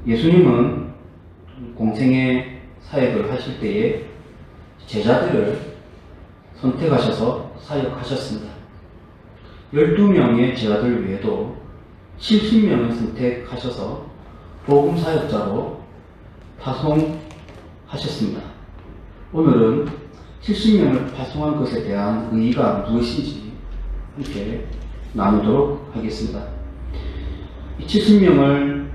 예수님은 공생의 사역을 하실 때에 제자들을 선택하셔서 사역하셨습니다. 12명의 제자들 외에도 70명을 선택하셔서 복음 사역자로 파송하셨습니다. 오늘은 70명을 파송한 것에 대한 의의가 무엇인지 함께 나누도록 하겠습니다. 이 70명을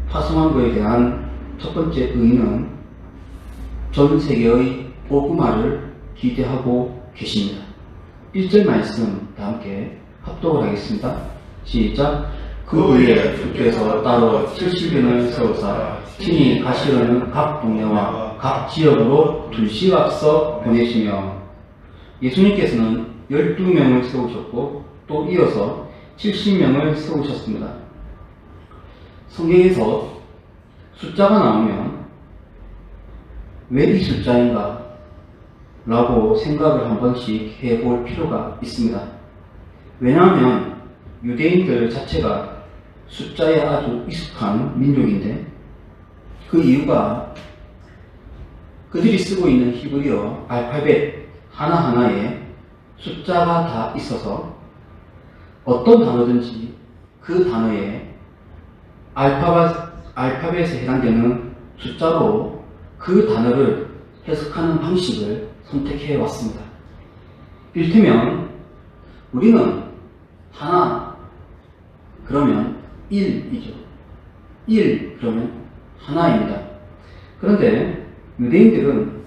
파송한 것에 대한 첫 번째 의의는 전 세계의 복음화를 기대하고 계십니다. 1절 말씀 다 함께 합독을 하겠습니다. 시작. 그 후에 주께서 따로 70명을 세우사 친히 가시려는 각 동네와 각 지역으로 둘씩 앞서 보내시며, 예수님께서는 12명을 세우셨고 또 이어서 70명을 세우셨습니다. 성경에서 숫자가 나오면 왜 이 숫자인가 라고 생각을 한 번씩 해볼 필요가 있습니다. 왜냐하면 유대인들 자체가 숫자에 아주 익숙한 민족인데, 그 이유가 그들이 쓰고 있는 히브리어 알파벳 하나하나에 숫자가 다 있어서 어떤 단어든지 그 단어에 알파벳에 해당되는 숫자로 그 단어를 해석하는 방식을 선택해 왔습니다. 이를테면 우리는 하나 그러면 1이죠. 1 그러면 하나입니다. 그런데 유대인들은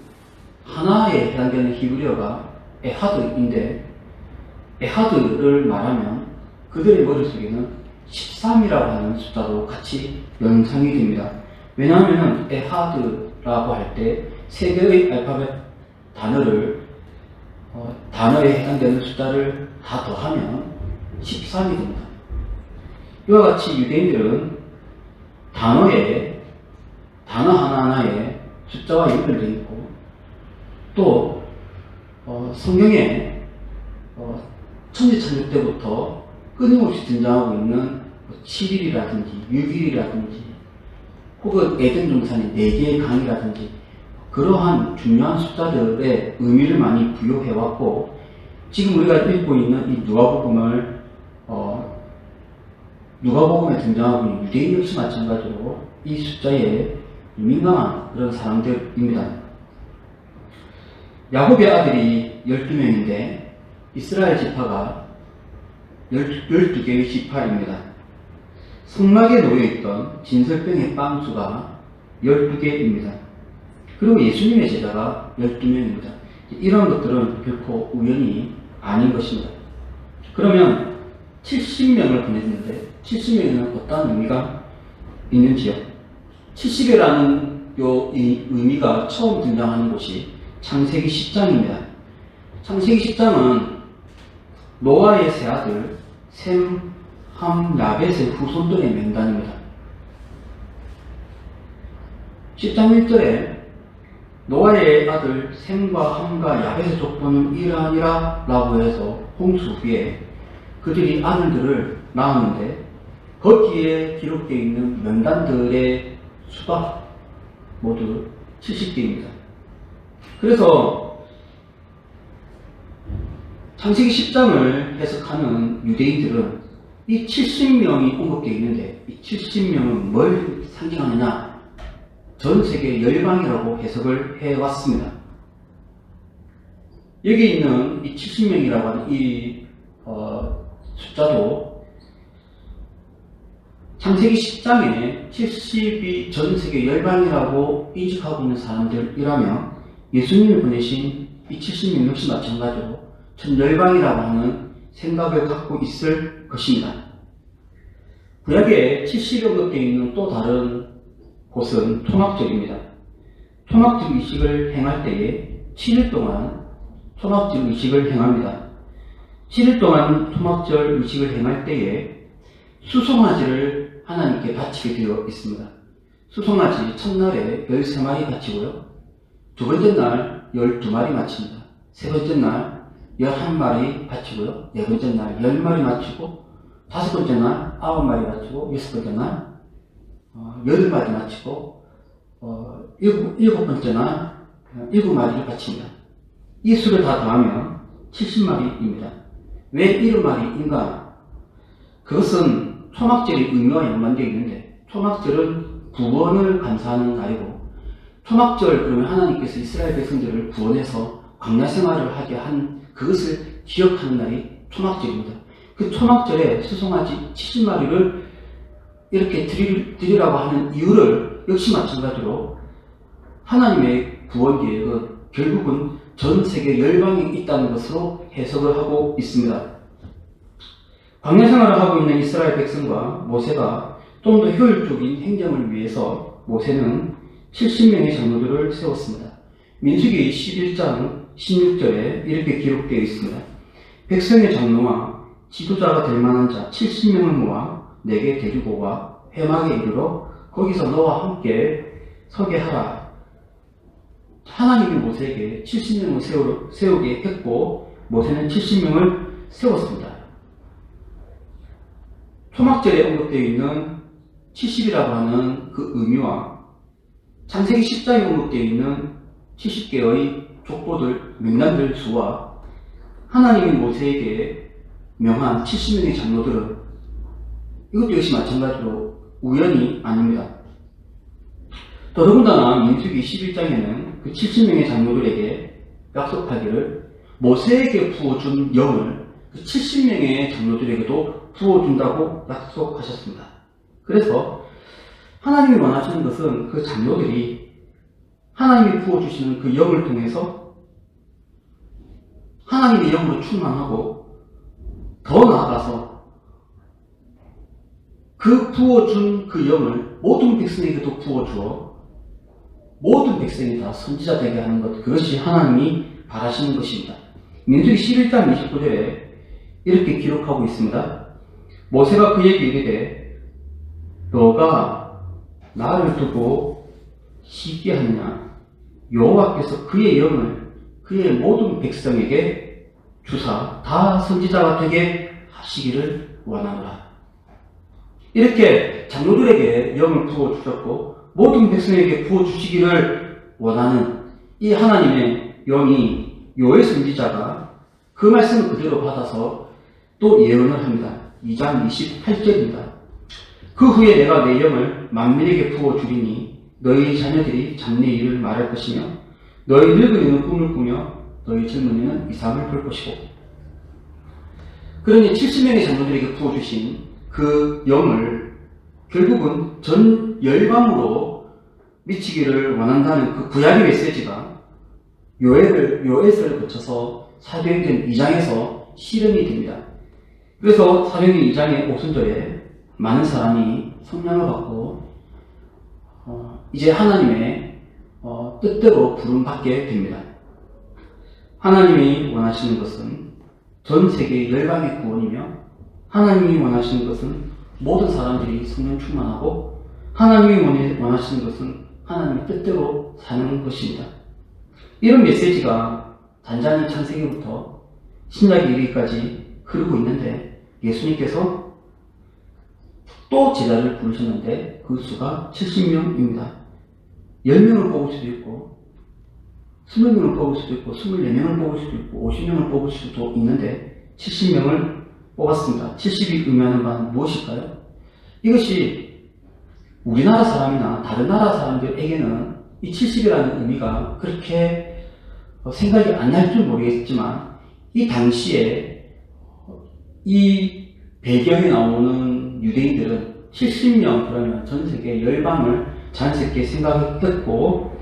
하나에 해당되는 히브리어가 에하드인데, 에하드를 말하면 그들의 머릿속에는 13이라고 하는 숫자도 같이 연상이 됩니다. 왜냐하면 에하드라고 할 때 세 개의 알파벳 단어를 단어에 해당되는 숫자를 다 더하면 13이 됩니다. 이와 같이 유대인들은 단어 하나하나에 숫자와 연결되어 있고, 또 성경에 천지창조 때부터 끊임없이 등장하고 있는 7일이라든지 6일이라든지 혹은 에덴 동산의 4개의 강이라든지 그러한 중요한 숫자들의 의미를 많이 부여해왔고, 지금 우리가 읽고 있는 이 누가복음에 등장하고 있는 유대인 역시 마찬가지로 이 숫자에 민감한 그런 사람들입니다. 야곱의 아들이 12명인데 이스라엘 지파가 12개의 지파입니다. 성막에 놓여있던 진설병의 빵수가 12개입니다. 그리고 예수님의 제자가 12명입니다. 이런 것들은 결코 우연이 아닌 것입니다. 그러면 70명을 보냈는데 70명에는 어떤 의미가 있는지요? 70이라는 이 의미가 처음 등장하는 곳이 창세기 10장입니다. 창세기 10장은 노아의 세 아들 셈, 함, 야벳의 후손들의 명단입니다. 10장 1절에 노아의 아들 셈과 함과 야벳의 족보는 이러하니라 라고 해서 홍수 후에 그들이 아들들을 낳았는데, 거기에 기록되어 있는 명단들의 수가 모두 70개입니다. 그래서 창세기 10장을 해석하는 유대인들은 이 70명이 언급되어 있는데 이 70명은 뭘 상징하느냐? 전 세계 열방이라고 해석을 해왔습니다. 여기 있는 이 70명이라고 하는 이 숫자도 창세기 10장에 70이 전 세계 열방이라고 인식하고 있는 사람들이라면 예수님이 보내신 이 70명 역시 마찬가지로 전 열방이라고 하는 생각을 갖고 있을 것입니다. 구약에 70이 언급되어 있는 또 다른 곳은 토막절입니다. 토막절 의식을 행할 때에 7일 동안 토막절 의식을 행합니다. 7일 동안 토막절 의식을 행할 때에 수송아지를 하나님께 바치게 되어 있습니다. 수송아지 첫날에 13마리 바치고요. 두 번째 날 12마리 바칩니다. 세 번째 날 11마리 바치고요. 네 번째 날 10마리 바치고, 다섯 번째 날 9마리 바치고, 여섯 번째 날 8마디 마치고 7번째나 7마디를 바칩니다. 이 수를 다 더하면 70마디입니다. 왜 7마디인가? 그것은 초막절의 의미와 연관되어 있는데, 초막절은 구원을 감사하는 날이고, 초막절 그러면 하나님께서 이스라엘 백성들을 구원해서 광야 생활을 하게 한 그것을 기억하는 날이 초막절입니다. 그 초막절에 수송아지 70마리를 이렇게 드리라고 하는 이유를 역시 마찬가지로 하나님의 구원 계획은 결국은 전 세계 열방에 있다는 것으로 해석을 하고 있습니다. 광야 생활을 하고 있는 이스라엘 백성과 모세가 좀 더 효율적인 행정을 위해서 모세는 70명의 장로들을 세웠습니다. 민수기 11장 16절에 이렇게 기록되어 있습니다. 백성의 장로와 지도자가 될 만한 자 70명을 모아 내게 데리고 와 회막에 이르러 거기서 너와 함께 서게 하라. 하나님이 모세에게 70명을 세우게 했고 모세는 70명을 세웠습니다. 초막절에 언급되어 있는 70이라고 하는 그 의미와 창세기 10장에 언급되어 있는 70개의 족보들, 명단들 수와 하나님이 모세에게 명한 70명의 장로들은 이것도 역시 마찬가지로 우연이 아닙니다. 더더군다나 민수기 11장에는 그 70명의 장로들에게 약속하기를 모세에게 부어준 영을 그 70명의 장로들에게도 부어준다고 약속하셨습니다. 그래서 하나님이 원하시는 것은 그 장로들이 하나님이 부어주시는 그 영을 통해서 하나님의 영으로 충만하고 더 나아가서 그 부어준 그 영을 모든 백성에게도 부어주어 모든 백성이 다 선지자 되게 하는 것, 그것이 하나님이 바라시는 것입니다. 민수기 11장 29절에 이렇게 기록하고 있습니다. 모세가 그에게 이르되 너가 나를 두고 시기에 하느냐? 여호와께서 그의 영을 그의 모든 백성에게 주사 다 선지자가 되게 하시기를 원하노라. 이렇게 장로들에게 영을 부어주셨고 모든 백성에게 부어주시기를 원하는 이 하나님의 영이 요엘 선지자가 그 말씀을 그대로 받아서 또 예언을 합니다. 2장 28절입니다. 그 후에 내가 내 영을 만민에게 부어주리니 너희 자녀들이 장래 일을 말할 것이며 너희 늙은이는 꿈을 꾸며 너희 젊은이는 이상을 볼 것이고. 그러니 70명의 장로들에게 부어주신 그 영을 결국은 전 열방으로 미치기를 원한다는 그 구약의 메시지가 요엘서를 거쳐서 사도행전 2장에서 실현이 됩니다. 그래서 사도행전 2장의 5순절에 많은 사람이 성령을 받고 이제 하나님의 뜻대로 부름받게 됩니다. 하나님이 원하시는 것은 전 세계 열방의 구원이며 하나님이 원하시는 것은 모든 사람들이 성령 충만하고 하나님이 원하시는 것은 하나님의 뜻대로 사는 것입니다. 이런 메시지가 잔잔히 창세기부터 신약에 이르기까지 흐르고 있는데 예수님께서 또 제자를 부르셨는데 그 수가 70명입니다. 10명을 뽑을 수도 있고 20명을 뽑을 수도 있고 24명을 뽑을 수도 있고 50명을 뽑을 수도 있는데 70명을 뽑았습니다. 70이 의미하는 바는 무엇일까요? 이것이 우리나라 사람이나 다른 나라 사람들에게는 이 70이라는 의미가 그렇게 생각이 안 날 줄 모르겠지만 이 당시에 이 배경에 나오는 유대인들은 70명 그러면 전 세계 열방을 자연스럽게 생각했고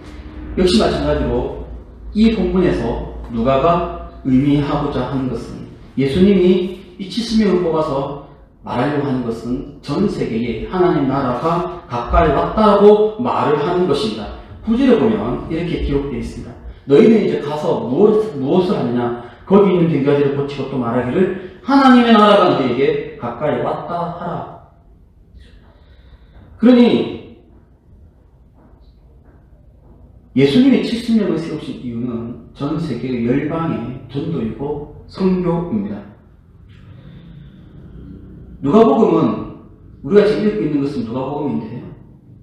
역시 마찬가지로 이 본문에서 누가가 의미하고자 하는 것은 예수님이 이 70명을 뽑아서 말하려고 하는 것은 전 세계에 하나님 나라가 가까이 왔다고 말을 하는 것입니다. 구절에 보면 이렇게 기록되어 있습니다. 너희는 이제 가서 무엇을 하느냐? 거기 있는 병자들을 고치고 또 말하기를 하나님의 나라가 너희에게 가까이 왔다 하라. 그러니 예수님이 70명을 세우신 이유는 전 세계 열방의 전도이고 선교입니다. 누가복음은 우리가 지금 읽고 있는 것은 누가복음인데요.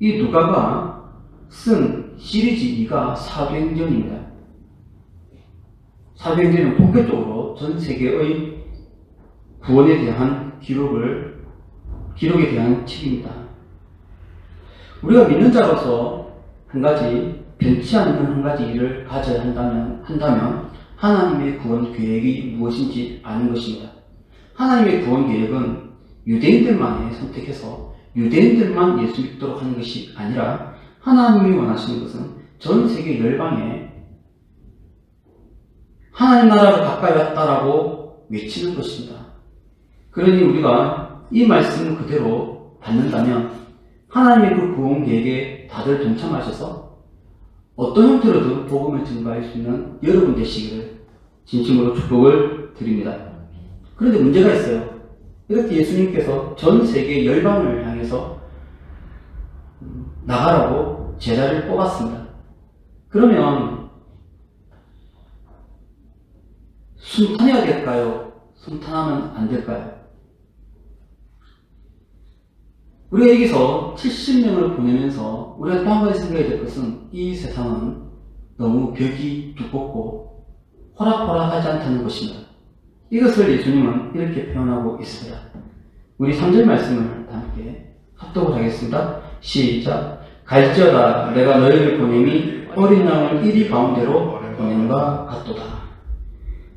이 누가가 쓴 시리즈 2가 사도행전입니다. 사도행전은 본격적으로 전 세계의 구원에 대한 기록에 대한 책입니다. 우리가 믿는 자로서 한 가지 변치 않는 한 가지 일을 가져야 한다면 하나님의 구원 계획이 무엇인지 아는 것입니다. 하나님의 구원 계획은 유대인들만이 선택해서 유대인들만 예수 믿도록 하는 것이 아니라 하나님이 원하시는 것은 전 세계 열방에 하나님 나라가 가까이 왔다라고 외치는 것입니다. 그러니 우리가 이 말씀을 그대로 받는다면 하나님의 그 구원 계획에 다들 동참하셔서 어떤 형태로든 복음을 증거할 수 있는 여러분 되시기를 진심으로 축복을 드립니다. 그런데 문제가 있어요. 이렇게 예수님께서 전 세계 열방을 향해서 나가라고 제자를 뽑았습니다. 그러면 순탄해야 될까요? 순탄하면 안 될까요? 우리가 여기서 70명을 보내면서 우리가 또 한 가지 생각해야 될 것은 이 세상은 너무 벽이 두껍고 호락호락하지 않다는 것입니다. 이것을 예수님은 이렇게 표현하고 있습니다. 우리 3절 말씀을 함께 합독을 하겠습니다. 시작. 갈지어다 내가 너희를 보냄이 어린 양을 이리 가운데로 보냄과 같도다.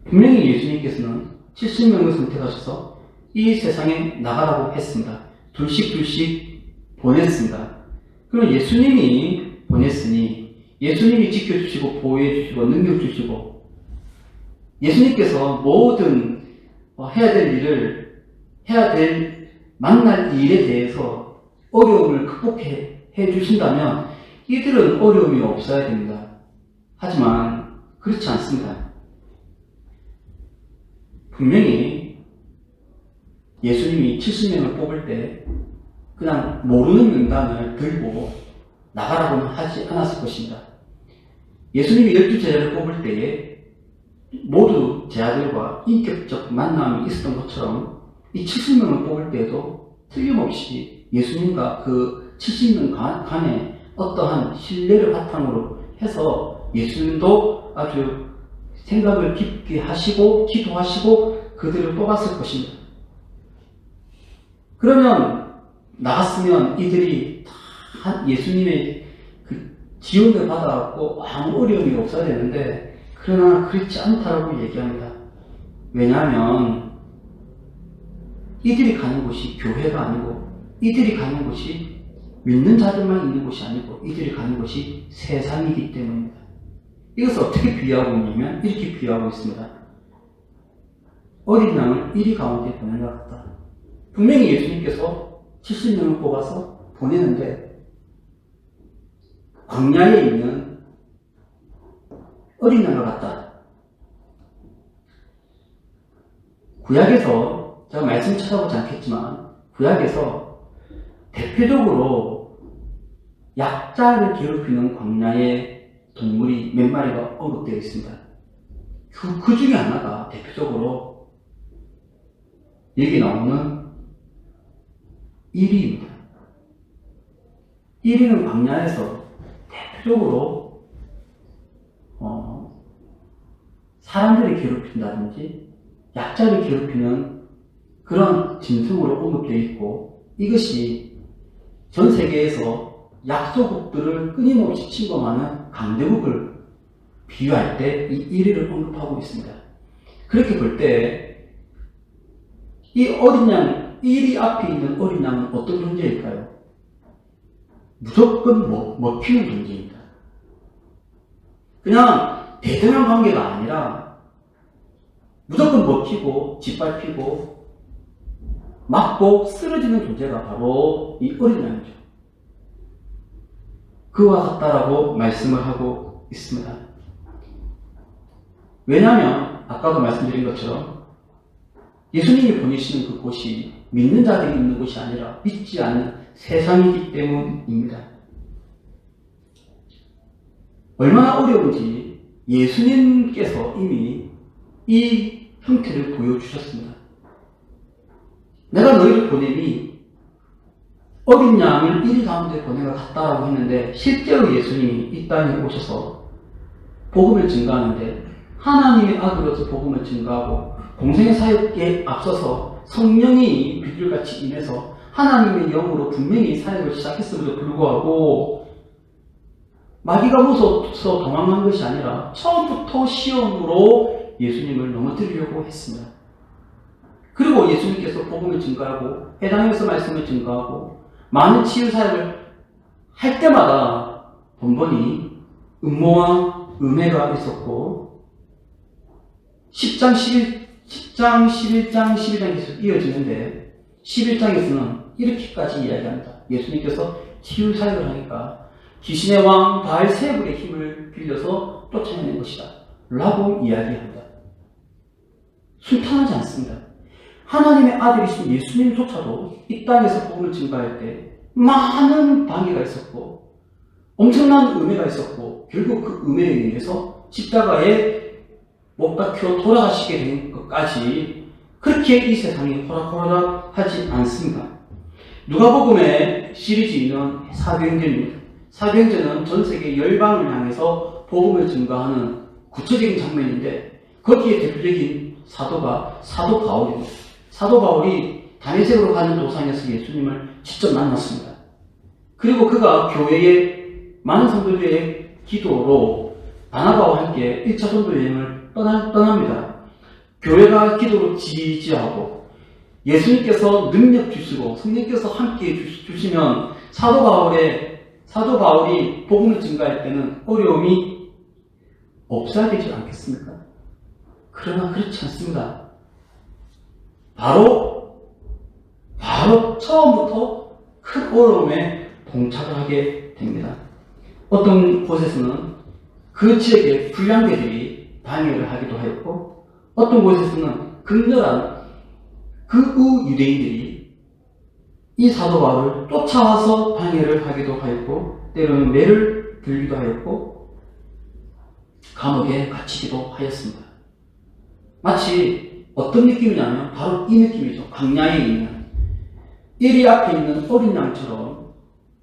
분명히 예수님께서는 70명을 선택하셔서 이 세상에 나가라고 했습니다. 둘씩 보냈습니다. 그럼 예수님이 보냈으니 예수님이 지켜주시고 보호해주시고 능력 주시고 예수님께서 모든 만날 일에 대해서 어려움을 극복해 주신다면 이들은 어려움이 없어야 됩니다. 하지만 그렇지 않습니다. 분명히 예수님이 70명을 뽑을 때 그냥 모르는 명단을 들고 나가라고는 하지 않았을 것입니다. 예수님이 12제자를 뽑을 때에 모두 제자들과 인격적 만남이 있었던 것처럼 이 70명을 뽑을 때에도 틀림없이 예수님과 그 70명 간에 어떠한 신뢰를 바탕으로 해서 예수님도 아주 생각을 깊게 하시고 기도하시고 그들을 뽑았을 것입니다. 그러면 나갔으면 이들이 다 예수님의 그 지원을 받아갖고 아무 어려움이 없어야 되는데 그러나 그렇지 않다라고 얘기합니다. 왜냐하면 이들이 가는 곳이 교회가 아니고 이들이 가는 곳이 믿는 자들만 있는 곳이 아니고 이들이 가는 곳이 세상이기 때문입니다. 이것을 어떻게 비유하고 있냐면 이렇게 비유하고 있습니다. 어린 양을 이리 가운데 보낸 것 같다. 분명히 예수님께서 70명을 뽑아서 보내는데 광야에 있는 어린 양과 같다. 구약에서 제가 말씀 찾아보지 않겠지만 구약에서 대표적으로 약자를 괴롭히는 광야의 동물이 몇 마리가 언급되어 있습니다. 그 중에 하나가 대표적으로 여기 나오는 이리입니다. 이리는 광야에서 대표적으로 사람들을 괴롭힌다든지 약자를 괴롭히는 그런 짐승으로 언급되어 있고 이것이 전 세계에서 약소국들을 끊임없이 침범하는 강대국을 비유할 때 이 이리를 언급하고 있습니다. 그렇게 볼 때 이 어린 양, 이리 앞에 있는 어린 양은 어떤 존재일까요? 무조건 먹히는 존재입니다. 그냥 대등한 관계가 아니라 무조건 먹히고 짓밟히고 맞고 쓰러지는 존재가 바로 이 어린 양이죠. 그와 같다라고 말씀을 하고 있습니다. 왜냐하면 아까도 말씀드린 것처럼 예수님이 보내시는 그곳이 믿는 자들이 있는 곳이 아니라 믿지 않는 세상이기 때문입니다. 얼마나 어려운지 예수님께서 이미 이 형태를 보여주셨습니다. 내가 너희를 보내니 어린 양을 이리 가운데 보내가 갔다라고 했는데 실제로 예수님이 이 땅에 오셔서 복음을 증거하는데 하나님의 아들로서 복음을 증거하고 공생의 사역에 앞서서 성령이 비둘같이 임해서 하나님의 영으로 분명히 사역을 시작했음에도 불구하고 마귀가 무서워서 도망간 것이 아니라 처음부터 시험으로 예수님을 넘어뜨리려고 했습니다. 그리고 예수님께서 복음을 증거하고 회당에서 말씀을 증거하고 많은 치유 사역을 할 때마다 번번이 음모와 음해가 있었고 10장, 11장 계속 이어지는데 11장에서는 이렇게까지 이야기합니다. 예수님께서 치유 사역을 하니까 귀신의 왕 바알세불의 힘을 빌려서 쫓아내는 것이다 라고 이야기합니다. 순탄하지 않습니다. 하나님의 아들이신 예수님조차도 이 땅에서 복음을 증거할 때 많은 방해가 있었고 엄청난 음해가 있었고 결국 그 음해에 의해서 십자가에 못 박혀 돌아가시게 된 것까지 그렇게 이 세상이 호락호락하지 않습니다. 누가복음의 시리즈는 사도행전입니다. 사도행전은 전 세계 열방을 향해서 복음을 증거하는 구체적인 장면인데 거기에 대표적인 사도가 사도 바울입니다. 사도 바울이 다메섹으로 가는 도상에서 예수님을 직접 만났습니다. 그리고 그가 교회의 많은 성도들의 기도로 바나바와 함께 1차 전도 여행을 떠납니다. 교회가 기도로 지지하고 예수님께서 능력 주시고 성령께서 함께 주시면 사도 바울이 복음을 증거할 때는 어려움이 없어야 되지 않겠습니까? 그러나 그렇지 않습니다. 바로 처음부터 큰 어려움에 봉착을 하게 됩니다. 어떤 곳에서는 그 지역의 불량배들이 방해를 하기도 하였고 어떤 곳에서는 극렬한 극우 유대인들이 이 사도 바울을 쫓아와서 방해를 하기도 하였고 때로는 매를 들기도 하였고 감옥에 갇히기도 하였습니다. 마치 어떤 느낌이냐면 바로 이 느낌이죠. 광야에 있는 이리 앞에 있는 어린 양처럼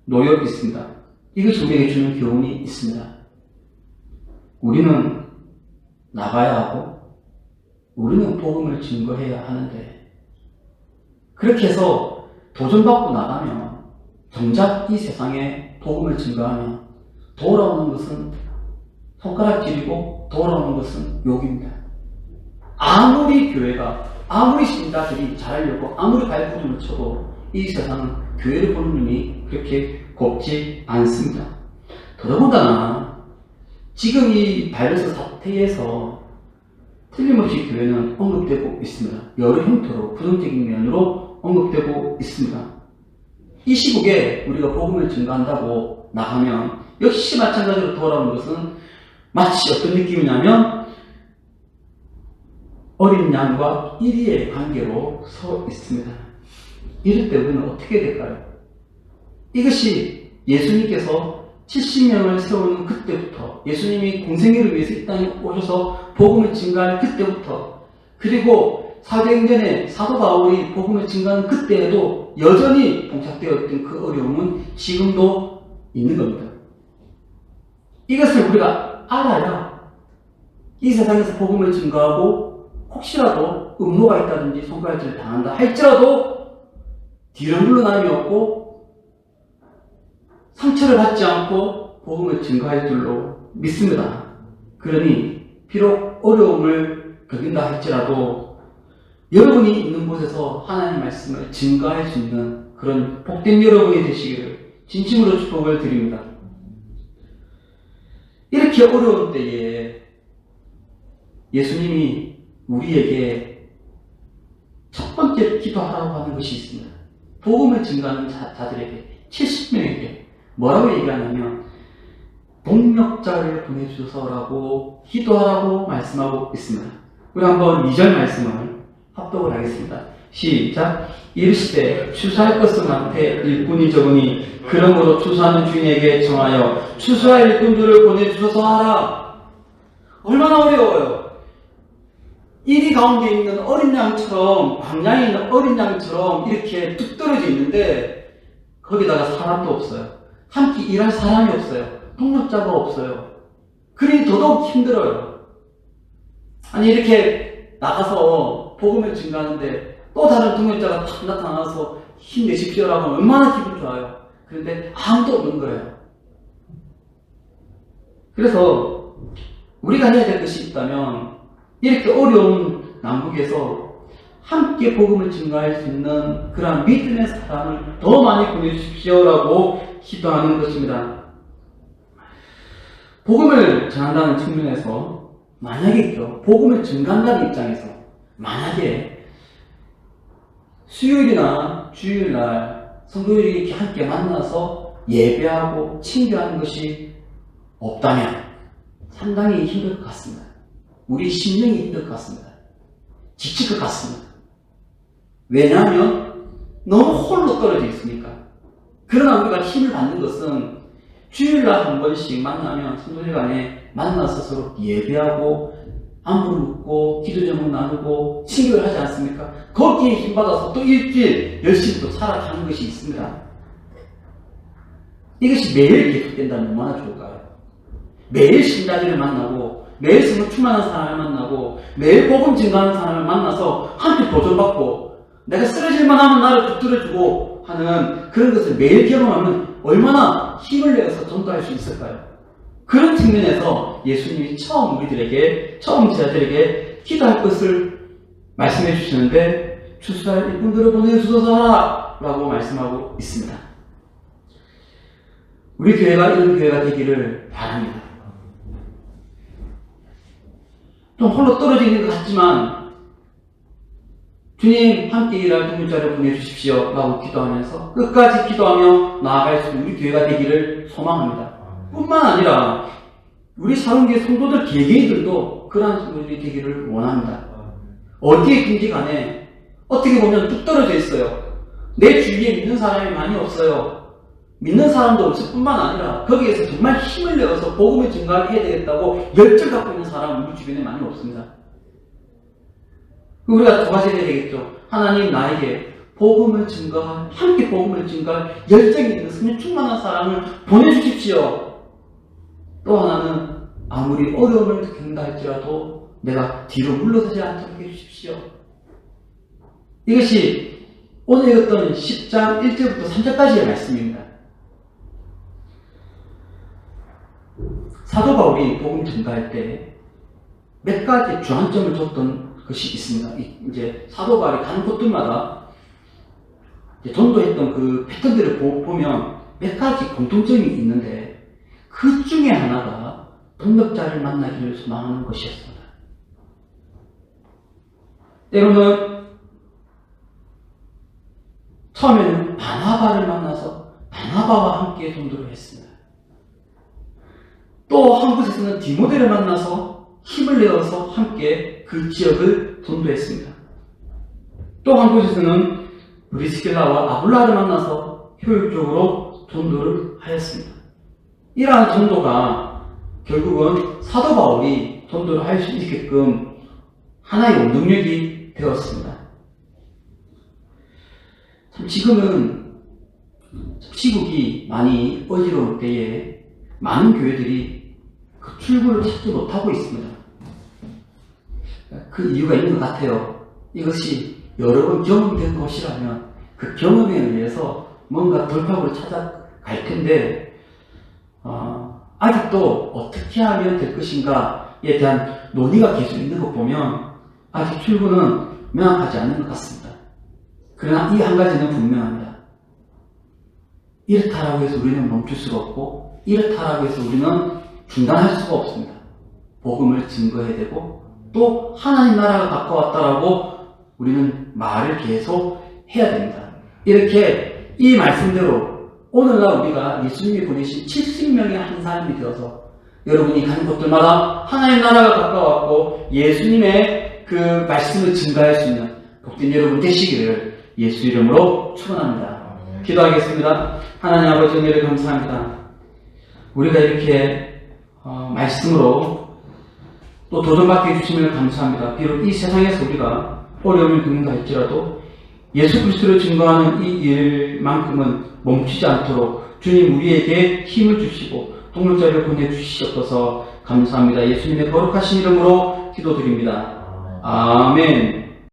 놓여 있습니다. 이것이 우리에게 주는 교훈이 있습니다. 우리는 나가야 하고 우리는 복음을 증거해야 하는데 그렇게 해서 도전받고 나가면 정작 이 세상에 복음을 증거하면 돌아오는 것은 손가락질이고 돌아오는 것은 욕입니다. 아무리 교회가 아무리 신자들이 잘하려고 아무리 발버둥을 쳐도 이 세상은 교회를 보는 눈이 그렇게 곱지 않습니다. 더더군다나 지금 이 바이러스 사태에서 틀림없이 교회는 언급되고 있습니다. 여러 형태로 부정적인 면으로 언급되고 있습니다. 이 시국에 우리가 복음을 증거한다고 나가면 역시 마찬가지로 돌아오는 것은 마치 어떤 느낌이냐면 어린 양과 이리의 관계로 서 있습니다. 이럴 때 우리는 어떻게 될까요? 이것이 예수님께서 70명을 세우는 그때부터 예수님이 공생애를 위해서 이 땅에 오셔서 복음을 증거할 그때부터 그리고 사도행전에 사도 바울이 복음을 증거하는 그때에도 여전히 봉착되어 있던 그 어려움은 지금도 있는 겁니다. 이것을 우리가 알아야 이 세상에서 복음을 증거하고 혹시라도 음모가 있다든지 손가락질을 당한다 할지라도 뒤로 물러남이 없고 상처를 받지 않고 복음을 증거할 줄로 믿습니다. 그러니 비록 어려움을 겪는다 할지라도 여러분이 있는 곳에서 하나님의 말씀을 증거할 수 있는 그런 복된 여러분이 되시기를 진심으로 축복을 드립니다. 이렇게 어려운 때에 예수님이 우리에게 첫 번째 기도하라고 하는 것이 있습니다. 복음을 증거하는 자들에게 70명에게 뭐라고 얘기하냐면 동력자를 보내주소서라고 기도하라고 말씀하고 있습니다. 우리 한번 2절 말씀을 합독을 하겠습니다. 시작. 이르시되 추수할 것은 많되 일꾼이 적으니 그러므로 추수하는 주인에게 정하여 추수할 일꾼들을 보내주소서 하라. 얼마나 어려워요. 이리 가운데 있는 어린 양처럼 광야에 있는 어린 양처럼 이렇게 뚝 떨어져 있는데 거기다가 사람도 없어요. 함께 일할 사람이 없어요. 동력자가 없어요. 그러니 더더욱 힘들어요. 아니 이렇게 나가서 복음을 증가하는데 또 다른 동력자가 탁 나타나서 힘내십시오라고 하면 얼마나 기분 좋아요. 그런데 아무도 없는 거예요. 그래서 우리가 해야 될 것이 있다면 이렇게 어려운 남북에서 함께 복음을 증가할 수 있는 그러한 믿음의 사람을 더 많이 보내주십시오라고 기도하는 것입니다. 복음을 전한다는 측면에서 만약에요, 복음을 증가한다는 입장에서 만약에 수요일이나 주일날 성도들이 이렇게 함께 만나서 예배하고 친교하는 것이 없다면 상당히 힘들 것 같습니다. 우리 심령이 힘들 것 같습니다. 지칠 것 같습니다. 왜냐하면 너무 홀로 떨어져 있으니까. 그러나 우리가 힘을 받는 것은 주일날 한 번씩 만나면 성도들 간에 만나서 서로 예배하고 안부를 묻고 기도 제목 나누고 친교를 하지 않습니까? 거기에 힘받아서 또 일주일 열심히 또 살아가는 것이 있습니다. 이것이 매일 계속된다면 얼마나 좋을까요? 매일 신자들을 만나고 매일 성령 충만한 사람을 만나고 매일 복음 증가하는 사람을 만나서 함께 도전받고 내가 쓰러질만 하면 나를 붙들어주고 하는 그런 것을 매일 경험하면 얼마나 힘을 내어서 전도할 수 있을까요? 그런 측면에서 예수님이 처음 제자들에게 기도할 것을 말씀해 주시는데 추수할 일꾼들을 보내주소서 라고 말씀하고 있습니다. 우리 교회가 이런 교회가 되기를 바랍니다. 좀 홀로 떨어져 있는 것 같지만 주님 함께 일할 동료자를 보내주십시오 라고 기도하면서 끝까지 기도하며 나아갈 수 있는 우리 교회가 되기를 소망합니다. 뿐만 아니라 우리 사랑교회 성도들 개개인들도 그러한 성도들이 되기를 원합니다. 어디에 있든지 간에 어떻게 보면 뚝 떨어져 있어요. 내 주위에 믿는 사람이 많이 없어요. 믿는 사람도 없을 뿐만 아니라 거기에서 정말 힘을 내어서 복음을 증가하게 해야 되겠다고 열정 갖고 있는 사람은 우리 주변에 많이 없습니다. 우리가 두 가지 해야 되겠죠. 하나님 나에게 함께 복음을 증가할 열정이 있는 성령 충만한 사람을 보내주십시오. 또 하나는 아무리 어려움을 겪는다 할지라도 내가 뒤로 물러서지 않도록 해주십시오. 이것이 오늘 읽었던 10장 1절부터 3절까지의 말씀입니다. 사도 바울이 복음 증가할 때 몇 가지 주안점을 줬던 것이 있습니다. 이제 사도 바울이 가는 곳들마다 전도했던 그 패턴들을 보면 몇 가지 공통점이 있는데 그 중에 하나가 동력자를 만나기를 소망하는 것이었습니다. 때로는 처음에는 바나바를 만나서 바나바와 함께 전도를 했습니다. 또 한 곳에서는 디모데를 만나서 힘을 내어서 함께 그 지역을 전도했습니다. 또 한 곳에서는 브리스길라와 아굴라를 만나서 효율적으로 전도를 하였습니다. 이러한 전도가 결국은 사도 바울이 전도를 할 수 있게끔 하나의 원동력이 되었습니다. 참 지금은 시국이 많이 어지러울 때에 많은 교회들이 그 출구를 찾지 못하고 있습니다. 그 이유가 있는 것 같아요. 이것이 여러 번 경험된 것이라면 그 경험에 의해서 뭔가 돌파구를 찾아갈 텐데 아직도 어떻게 하면 될 것인가에 대한 논의가 계속 있는 것 보면 아직 출구는 명확하지 않은 것 같습니다. 그러나 이 한 가지는 분명합니다. 이렇다라고 해서 우리는 멈출 수가 없고 이렇다라고 해서 우리는 중단할 수가 없습니다. 복음을 증거해야 되고 또 하나님 나라가 가까웠다라고 우리는 말을 계속 해야 됩니다. 이렇게 이 말씀대로 오늘날 우리가 예수님이 보내신 70명의 한 사람이 되어서 여러분이 가는 곳들마다 하나님 나라가 가까웠고 예수님의 그 말씀을 증가할 수 있는 복된 여러분 되시기를 예수 이름으로 축원합니다. 기도하겠습니다. 하나님 아버지 은혜를 감사합니다. 우리가 이렇게 말씀으로 또 도전받게 해주심을 감사합니다. 비록 이 세상에서 우리가 어려움을 겪는다 할지라도 예수 그리스도를 증거하는 이 일만큼은 멈추지 않도록 주님 우리에게 힘을 주시고 동력자를 보내주시옵소서. 감사합니다. 예수님의 거룩하신 이름으로 기도드립니다. 아멘.